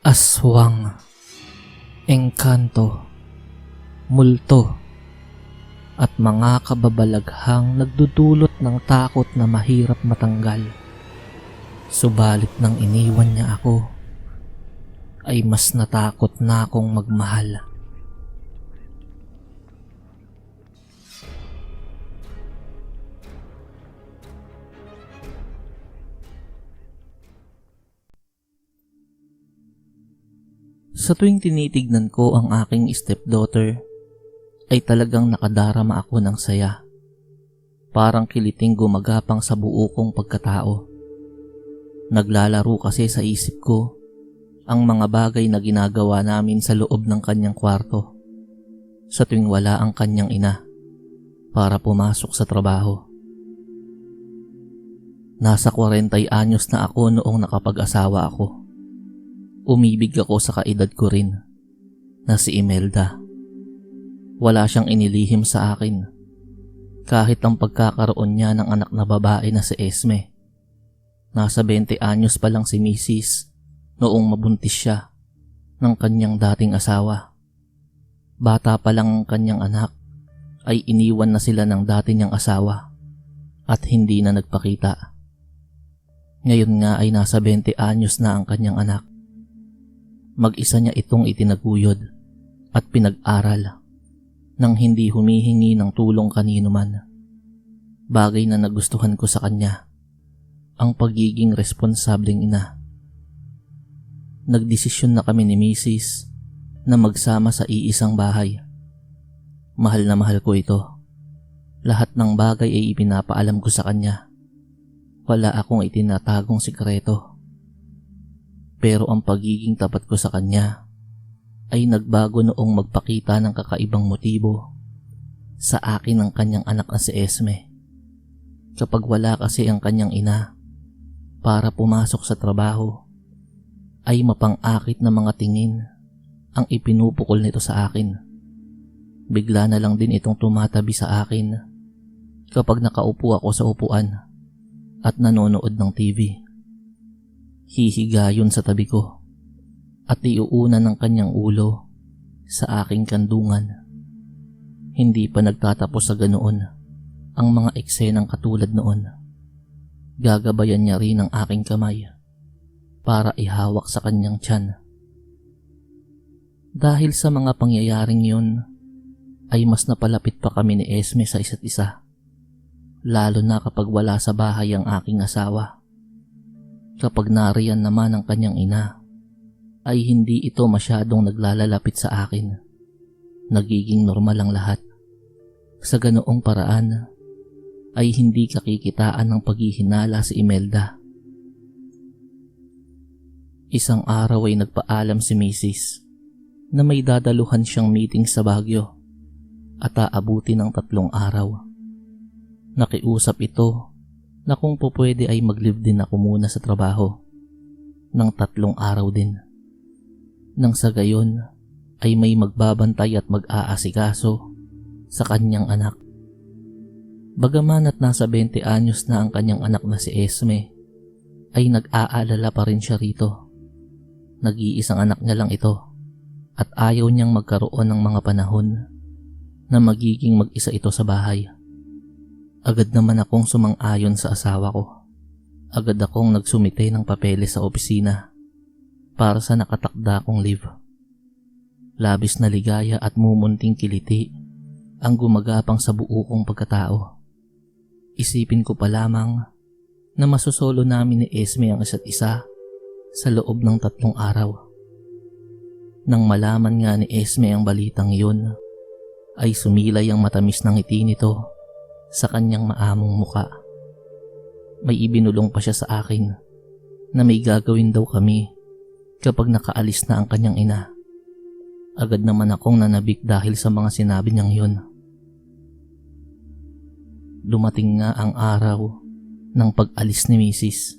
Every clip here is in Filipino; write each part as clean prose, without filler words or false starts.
Aswang, engkanto, multo, at mga kababalaghang nagdudulot ng takot na mahirap matanggal. Subalit nang iniwan niya ako, ay mas natakot na akong magmahal. Sa tuwing tinitignan ko ang aking stepdaughter, ay talagang nakadarama ako ng saya. Parang kiliting gumagapang sa buo kong pagkatao. Naglalaro kasi sa isip ko ang mga bagay na ginagawa namin sa loob ng kanyang kwarto sa tuwing wala ang kanyang ina para pumasok sa trabaho. Nasa 40 anyos na ako noong nakapag-asawa ako. Umibig ako sa kaedad ko rin na si Imelda. Wala siyang inilihim sa akin kahit ang pagkakaroon niya ng anak na babae na si Esme. Nasa 20 anyos pa lang si Mrs. noong mabuntis siya ng kanyang dating asawa. Bata pa lang ang kanyang anak ay iniwan na sila ng dati niyang asawa at hindi na nagpakita. Ngayon nga ay nasa 20 anyos na ang kanyang anak. Mag-isa niya itong itinaguyod at pinag-aral nang hindi humihingi ng tulong kanino man. Bagay na nagustuhan ko sa kanya, ang pagiging responsableng ina. Nagdesisyon na kami ni Mrs. na magsama sa iisang bahay. Mahal na mahal ko ito. Lahat ng bagay ay ipinapaalam ko sa kanya. Wala akong itinatagong sikreto. Pero ang pagiging tapat ko sa kanya ay nagbago noong magpakita ng kakaibang motibo sa akin ng kanyang anak na si Esme. Kapag wala kasi ang kanyang ina para pumasok sa trabaho, ay mapang-akit na mga tingin ang ipinupukol nito sa akin. Bigla na lang din itong tumatabi sa akin kapag nakaupo ako sa upuan at nanonood ng TV. Hihiga yun sa tabi ko at iuuna ng kanyang ulo sa aking kandungan. Hindi pa nagtatapos sa ganoon ang mga eksenang katulad noon. Gagabayan niya rin ang aking kamay para ihawak sa kanyang tiyan. Dahil sa mga pangyayaring yun, ay mas napalapit pa kami ni Esme sa isa't isa. Lalo na kapag wala sa bahay ang aking asawa. Kapag nariyan naman ang kanyang ina, ay hindi ito masyadong naglalalapit sa akin. Nagiging normal ang lahat. Sa ganoong paraan, ay hindi kakikitaan ng paghihinala si Imelda. Isang araw ay nagpaalam si Mrs. na may dadaluhan siyang meeting sa Baguio at aabuti ng 3 araw. Nakiusap ito na kung pupwede ay mag-leave din ako muna sa trabaho ng 3 araw din. Nang sa gayon ay may magbabantay at mag-aasikaso sa kanyang anak. Bagaman at nasa 20 anyos na ang kanyang anak na si Esme, ay nag-aalala pa rin siya rito. Nag-iisang anak niya lang ito at ayaw niyang magkaroon ng mga panahon na magiging mag-isa ito sa bahay. Agad naman akong sumang-ayon sa asawa ko. Agad akong nagsumite ng papeles sa opisina para sa nakatakda kong leave. Labis na ligaya at mumunting kiliti ang gumagapang sa buo kong pagkatao. Isipin ko pa lamang na masusolo namin ni Esme ang isa't isa sa loob ng 3 araw. Nang malaman nga ni Esme ang balitang yun, ay sumilay ang matamis ng ngiti nito sa kanyang maamong muka. May ibinulong pa siya sa akin na may gagawin daw kami kapag nakaalis na ang kanyang ina. Agad naman akong nanabik dahil sa mga sinabi niyang yun. Dumating nga ang araw ng pag-alis ni Mrs.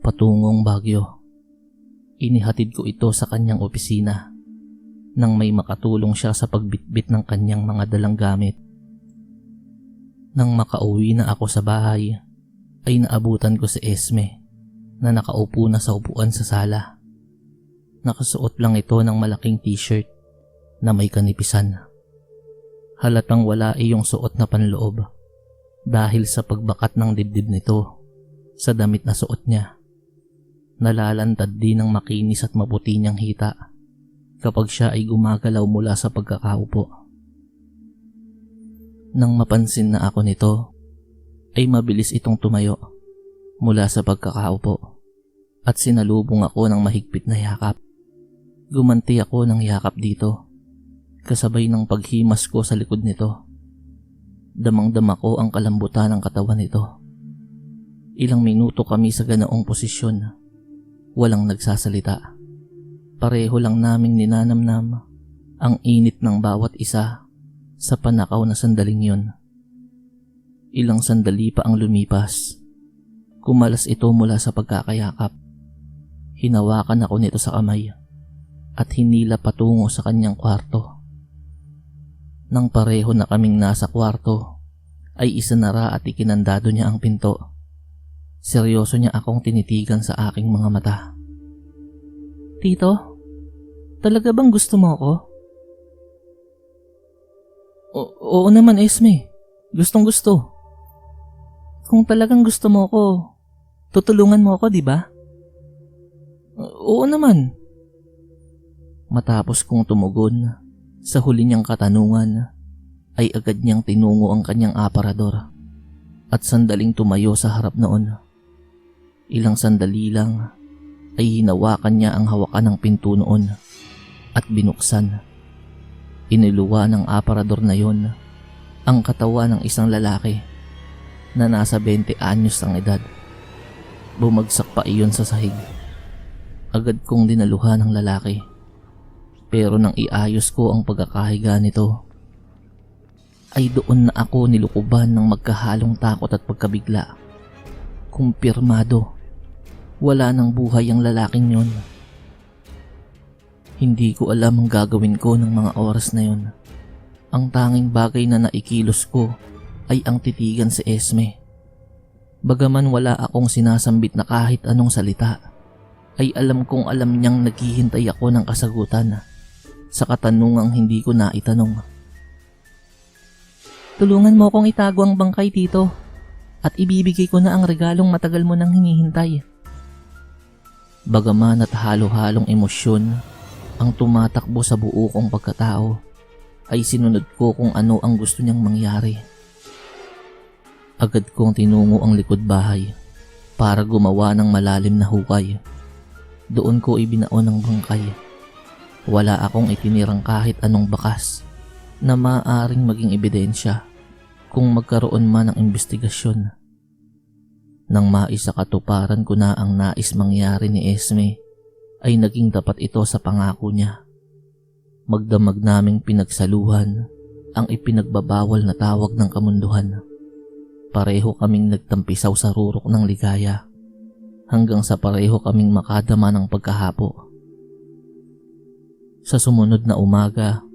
patungong Baguio. Inihatid ko ito sa kanyang opisina nang may makatulong siya sa pagbitbit ng kanyang mga dalang gamit. Nang makauwi na ako sa bahay, ay naabutan ko si Esme na nakaupo na sa upuan sa sala. Nakasuot lang ito ng malaking t-shirt na may kanipisan. Halatang wala iyong suot na panloob dahil sa pagbakat ng dibdib nito sa damit na suot niya. Nalalantad din ng makinis at maputi niyang hita kapag siya ay gumagalaw mula sa pagkakaupo. Nang mapansin na ako nito, ay mabilis itong tumayo mula sa pagkakaupo at sinalubong ako ng mahigpit na yakap. Gumanti ako ng yakap dito, kasabay ng paghimas ko sa likod nito. Damang-dama ko ang kalambutan ng katawan nito. Ilang minuto kami sa ganoong posisyon, walang nagsasalita. Pareho lang naming ninanamnam ang init ng bawat isa sa panakaw na sandaling yun. Ilang sandali pa ang lumipas. Kumalas ito mula sa pagkakayakap. Hinawakan ako nito sa kamay at hinila patungo sa kanyang kwarto. Nang pareho na kaming nasa kwarto, ay isinara at ikinandado niya ang pinto. Seryoso niya akong tinitigan sa aking mga mata. "Tito, talaga bang gusto mo ako?" Oo naman, Esme. Gustong gusto. Kung talagang gusto mo ako, tutulungan mo ako, di ba? Oo naman. Matapos kong tumugon sa huli niyang katanungan, ay agad niyang tinungo ang kanyang aparador at sandaling tumayo sa harap noon. Ilang sandali lang ay hinawakan niya ang hawakan ng pinto noon at binuksan. Iniluwa ng aparador na yon ang katawan ng isang lalaki na nasa 20 anyos ang edad. Bumagsak pa iyon sa sahig. Agad kong dinaluhan ng lalaki, pero nang iayos ko ang pagkakahiga nito, ay doon na ako nilukuban ng magkahalong takot at pagkabigla. Kumpirmado, wala nang buhay ang lalaking yon. Hindi ko alam ang gagawin ko ng mga oras na yon. Ang tanging bagay na naikilos ko ay ang titigan si Esme. Bagaman wala akong sinasambit na kahit anong salita, ay alam kong alam niyang naghihintay ako ng kasagutan sa katanungang hindi ko naitanong. "Tulungan mo akong itago ang bangkay, Tito, at ibibigay ko na ang regalong matagal mo nang hinihintay." Bagaman at halo-halong emosyon ang tumatakbo sa buo kong pagkatao, ay sinunod ko kung ano ang gusto niyang mangyari. Agad kong tinungo ang likod bahay para gumawa ng malalim na hukay. Doon ko ibinaon ang bangkay. Wala akong itinirang kahit anong bakas na maaaring maging ebidensya kung magkaroon man ng investigasyon. Nang maisakatuparan ko na ang nais mangyari ni Esme, ay naging tapat ito sa pangako niya. Magdamag naming pinagsaluhan ang ipinagbabawal na tawag ng kamunduhan. Pareho kaming nagtampisaw sa rurok ng ligaya hanggang sa pareho kaming makadama ng pagkahapo. Sa sumunod na umaga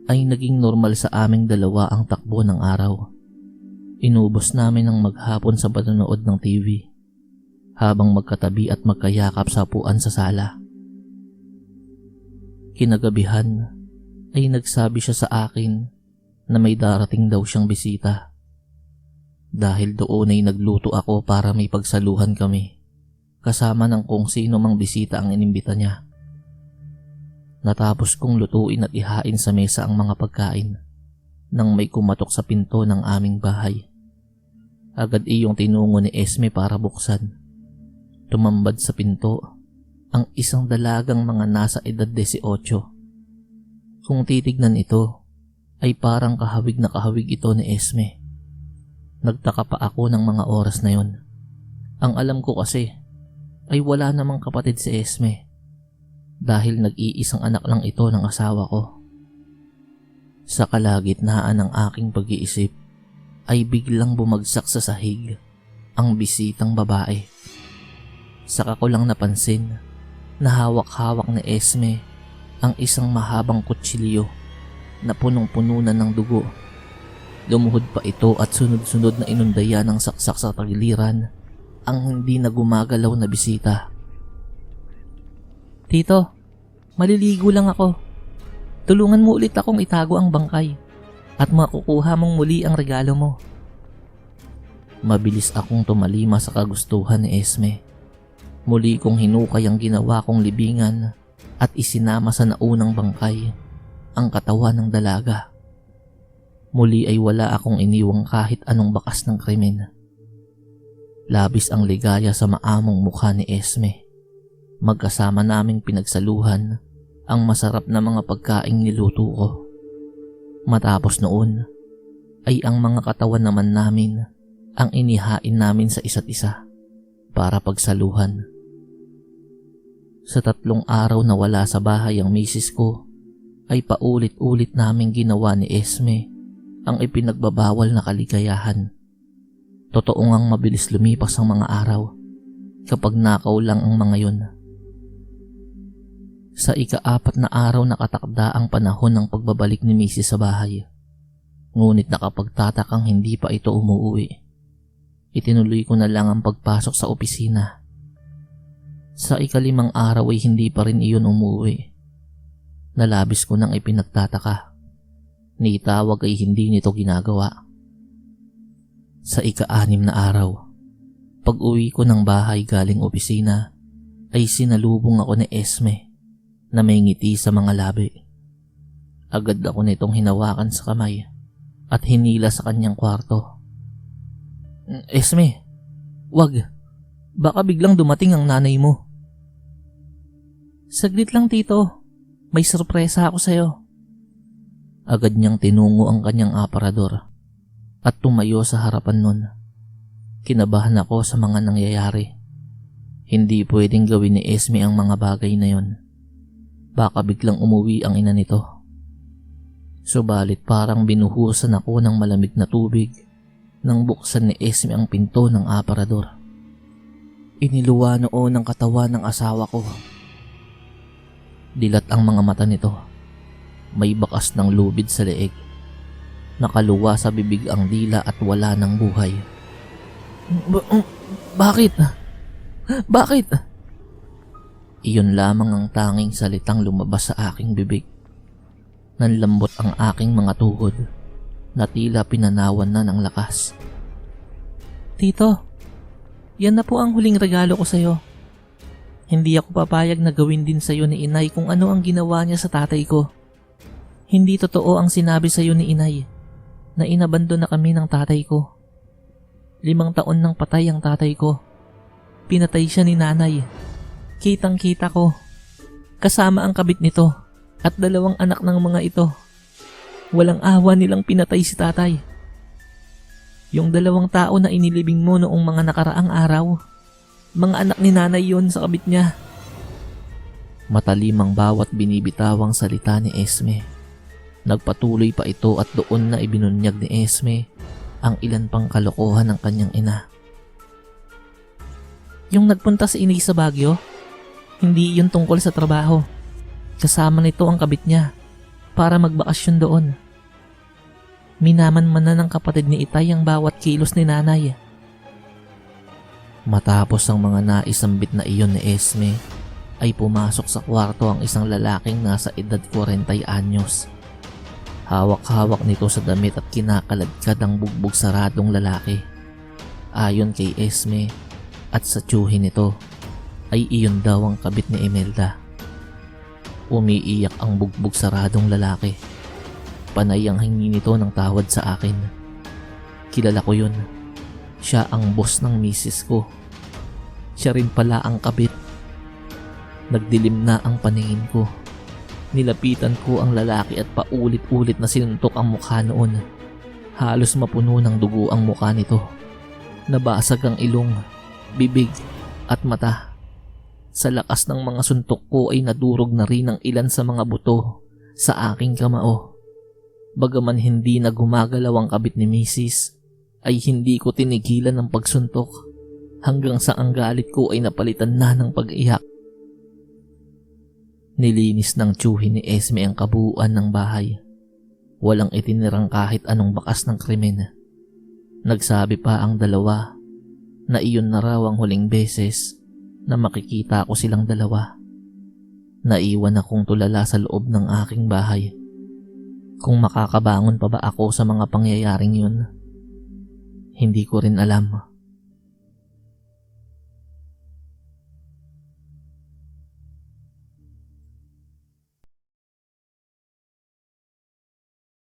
ay naging normal sa aming dalawa ang takbo ng araw. Inubos namin ang maghapon sa panonood ng TV habang magkatabi at magkayakap sa upuan sa sala. Kinagabihan ay nagsabi siya sa akin na may darating daw siyang bisita. Dahil doon ay nagluto ako para may pagsaluhan kami, kasama ng kung sino mang bisita ang inimbita niya. Natapos kong lutuin at ihain sa mesa ang mga pagkain nang may kumatok sa pinto ng aming bahay. Agad iyong tinungo ni Esme para buksan. Tumambad sa pinto ang isang dalagang mga nasa edad 18. Kung titignan ito, ay parang kahawig na kahawig ito ni Esme. Nagtaka pa ako ng mga oras na yon. Ang alam ko kasi ay wala namang kapatid si Esme dahil nag-iisang anak lang ito ng asawa ko. Sa kalagitnaan ng aking pag-iisip ay biglang bumagsak sa sahig ang bisitang babae. Saka ko lang napansin na hawak-hawak ni Esme ang isang mahabang kutsilyo na punong-puno na ng dugo. Lumuhod pa ito at sunod-sunod na inundayan ng saksak sa tagiliran ang hindi na gumagalaw na bisita. "Tito, Maliligo lang ako. Tulungan mo ulit akong itago ang bangkay at makukuha mong muli ang regalo mo. Mabilis akong tumalima sa kagustuhan ni Esme. Muli kong hinukay ang ginawa kong libingan at isinama sa naunang bangkay ang katawan ng dalaga. Muli ay wala akong iniwang kahit anong bakas ng krimen. Labis ang ligaya sa maamong mukha ni Esme. Magkasama naming pinagsaluhan ang masarap na mga pagkaing niluto ko. Matapos noon ay ang mga katawan naman namin ang inihain namin sa isa't isa para pagsaluhan. Sa 3 araw na wala sa bahay ang misis ko ay paulit-ulit naming ginawa ni Esme ang ipinagbabawal na kaligayahan. Totoo ngang mabilis lumipas ang mga araw kapag nakaw lang ang mga yun. Sa ika-4 na araw nakatakda ang panahon ng pagbabalik ni misis sa bahay. Ngunit nakapagtatakang hindi pa ito umuwi. Itinuloy ko na lang ang pagpasok sa opisina. Sa ika-5 araw ay hindi pa rin iyon umuwi. Nalabis ko nang ipinagtataka. Ni tawag ay hindi nito ginagawa. Sa ika-6 na araw, pag-uwi ko ng bahay galing opisina, ay sinalubong ako ni Esme na may ngiti sa mga labi. Agad ako nitong hinawakan sa kamay at hinila sa kanyang kwarto. Esme, wag. Baka biglang dumating ang nanay mo. Saglit lang tito, may sorpresa ako sa'yo. Agad niyang tinungo ang kanyang aparador at tumayo sa harapan nun. Kinabahan ako sa mga nangyayari. Hindi pwedeng gawin ni Esme ang mga bagay na yon. Baka biglang umuwi ang ina nito. Subalit parang binuhusan ako ng malamig na tubig nang buksan ni Esme ang pinto ng aparador. Iniluwa noon ang katawan ng asawa ko. Dilat ang mga mata nito. May bakas ng lubid sa leeg. Nakaluwa sa bibig ang dila at wala ng buhay. Bakit? Bakit? Iyon lamang ang tanging salitang lumabas sa aking bibig. Nanlambot ang aking mga tuhod na tila pinanawan na ng lakas. Tito, yan na po ang huling regalo ko sa'yo. Hindi ako papayag na gawin din sa'yo ni inay kung ano ang ginawa niya sa tatay ko. Hindi totoo ang sinabi sa'yo ni inay na inabandon na kami ng tatay ko. 5 taon nang patay ang tatay ko. Pinatay siya ni nanay. Kitang-kita ko. Kasama ang kabit nito at 2 anak ng mga ito. Walang awa nilang pinatay si tatay. Yung 2 tao na inilibing mo noong mga nakaraang araw, mga anak ni nanay yon sa kabit niya. Matalim ang bawat binibitawang salita ni Esme. Nagpatuloy pa ito at doon na ibinunyag ni Esme ang ilan pang kalokohan ng kanyang ina. Yung nagpunta sa inay sa Baguio, hindi yun tungkol sa trabaho. Kasama nito ang kabit niya para magbakasyon doon. Minaman man na ng kapatid ni Itay ang bawat kilos ni nanay. Matapos ang mga naisambit na iyon ni Esme, ay pumasok sa kwarto ang isang lalaking nasa edad 40 anyos. Hawak-hawak nito sa damit at kinakaladkad ang bugbog saradong lalaki. Ayon kay Esme at sa tiyuhin nito, ay iyon daw ang kabit ni Imelda. Umiiyak ang bugbog saradong lalaki. Panay ang hingi nito ng tawad sa akin. Kilala ko yun. Siya ang boss ng misis ko. Siya rin pala ang kabit. Nagdilim na ang paningin ko. Nilapitan ko ang lalaki at paulit-ulit na sinuntok ang mukha noon. Halos mapuno ng dugo ang mukha nito. Nabasag ang ilong, bibig at mata. Sa lakas ng mga suntok ko ay nadurog na rin ang ilan sa mga buto sa aking kamao. Bagaman hindi na gumagalaw ang kabit ni Mrs., ay hindi ko tinigilan ang pagsuntok hanggang sa ang galit ko ay napalitan na ng pag-iyak. Nilinis ng tiyuhin ni Esme ang kabuuan ng bahay. Walang itinirang kahit anong bakas ng krimen. Nagsabi pa ang 2 na iyon na raw ang huling beses na makikita ko silang 2. Naiwan akong tulala sa loob ng aking bahay. Kung makakabangon pa ba ako sa mga pangyayaring yun, hindi ko rin alam.